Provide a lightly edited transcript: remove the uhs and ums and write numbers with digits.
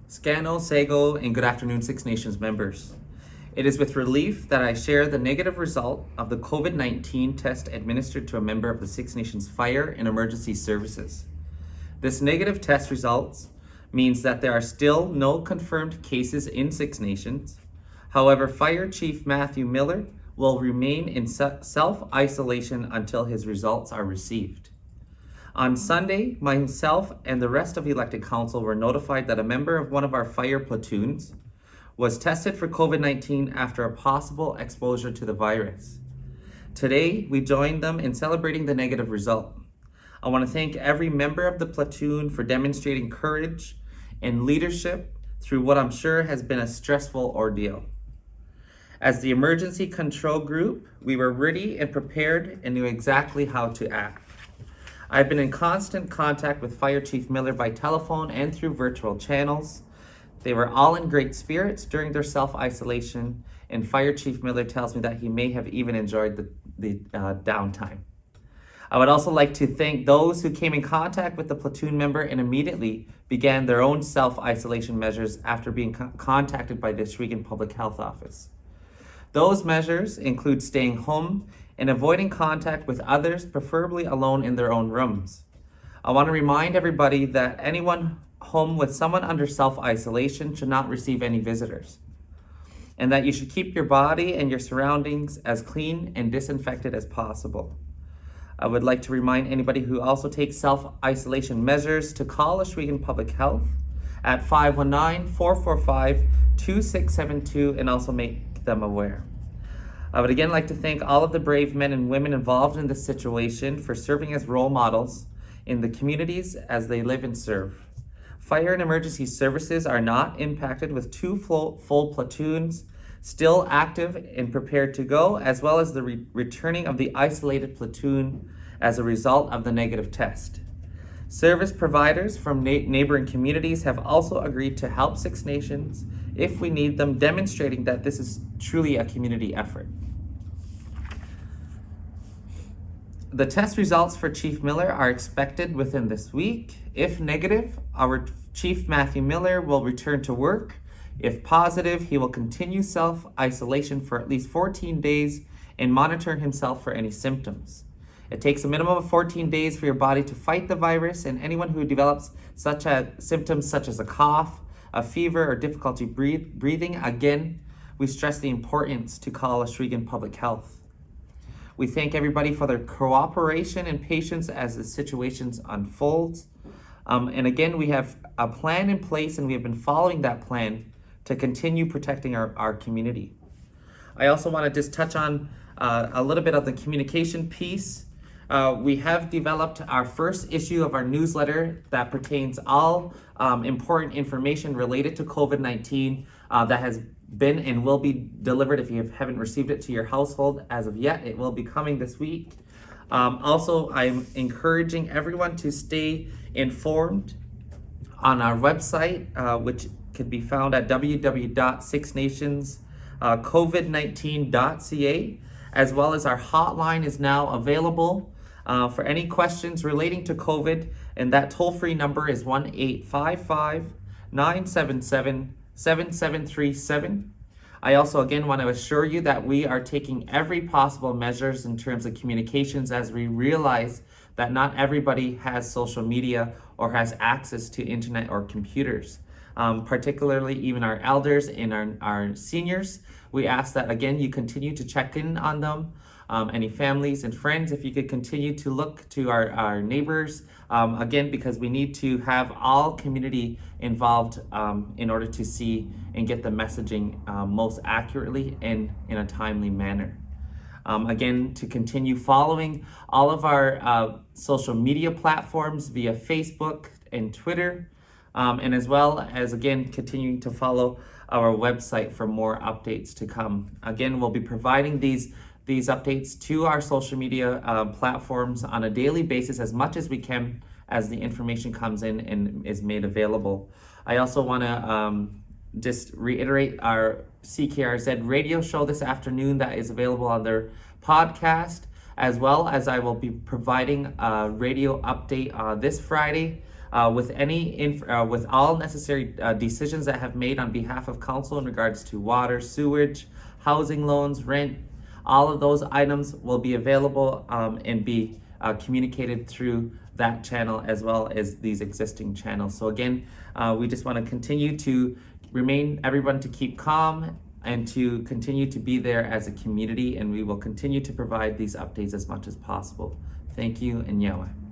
Scano, Sago, and good afternoon, Six Nations members. It is with relief that I share the negative result of the COVID-19 test administered to a member of the Six Nations Fire and Emergency Services. This negative test results means that there are still no confirmed cases in Six Nations. However, Fire Chief Matthew Miller will remain in self-isolation until his results are received. On Sunday, myself and the rest of elected council were notified that a member of one of our fire platoons was tested for COVID-19 after a possible exposure to the virus. Today, we joined them in celebrating the negative result. I want to thank every member of the platoon for demonstrating courage and leadership through what I'm sure has been a stressful ordeal. As the emergency control group, we were ready and prepared and knew exactly how to act. I've been in constant contact with Fire Chief Miller by telephone and through virtual channels. They were all in great spirits during their self-isolation, and Fire Chief Miller tells me that he may have even enjoyed the downtime. I would also like to thank those who came in contact with the platoon member and immediately began their own self-isolation measures after being contacted by the Oswego Public Health Office. Those measures include staying home and avoiding contact with others, preferably alone in their own rooms. I want to remind everybody that anyone home with someone under self-isolation should not receive any visitors, and that you should keep your body and your surroundings as clean and disinfected as possible. I would like to remind anybody who also takes self-isolation measures to call Oswego Public Health at 519-445-2672 and also make them aware. I would again like to thank all of the brave men and women involved in this situation for serving as role models in the communities as they live and serve. Fire and emergency services are not impacted, with two full platoons still active and prepared to go, as well as the returning of the isolated platoon as a result of the negative test. Service providers from neighboring communities have also agreed to help Six Nations if we need them, demonstrating that this is truly a community effort. The test results for Chief Miller are expected within this week. If negative, our Chief Matthew Miller will return to work. If positive, he will continue self-isolation for at least 14 days and monitor himself for any symptoms. It takes a minimum of 14 days for your body to fight the virus, and anyone who develops symptoms such as a cough, a fever, or difficulty breathing, again, we stress the importance to call Oswego Public Health. We thank everybody for their cooperation and patience as the situations unfolds. And again, we have a plan in place, and we have been following that plan to continue protecting our community. I also want to just touch on a little bit of the communication piece. We have developed our first issue of our newsletter that pertains all important information related to COVID-19 that has been and will be delivered. If you haven't received it to your household as of yet, it will be coming this week. Also, I'm encouraging everyone to stay informed on our website, which can be found at www.sixnationscovid19.ca, as well as our hotline is now available for any questions relating to COVID, and that toll-free number is 1-855-977-7737. I also again want to assure you that we are taking every possible measures in terms of communications, as we realize that not everybody has social media or has access to internet or computers. Particularly even our elders and our seniors. We ask that, again, you continue to check in on them. Any families and friends, if you could continue to look to our neighbors, again, because we need to have all community involved in order to see and get the messaging most accurately and in a timely manner. Again, to continue following all of our social media platforms via Facebook and Twitter, and as well as, again, continuing to follow our website for more updates to come. Again, we'll be providing these updates to our social media platforms on a daily basis, as much as we can, as the information comes in and is made available. I also want to just reiterate our CKRZ radio show this afternoon that is available on their podcast, as well as I will be providing a radio update this Friday with all necessary decisions that have made on behalf of council in regards to water, sewage, housing loans, rent. All of those items will be available and be communicated through that channel as well as these existing channels. So again, we just want to continue to everyone to keep calm and to continue to be there as a community, and we will continue to provide these updates as much as possible. Thank you, and Yahweh.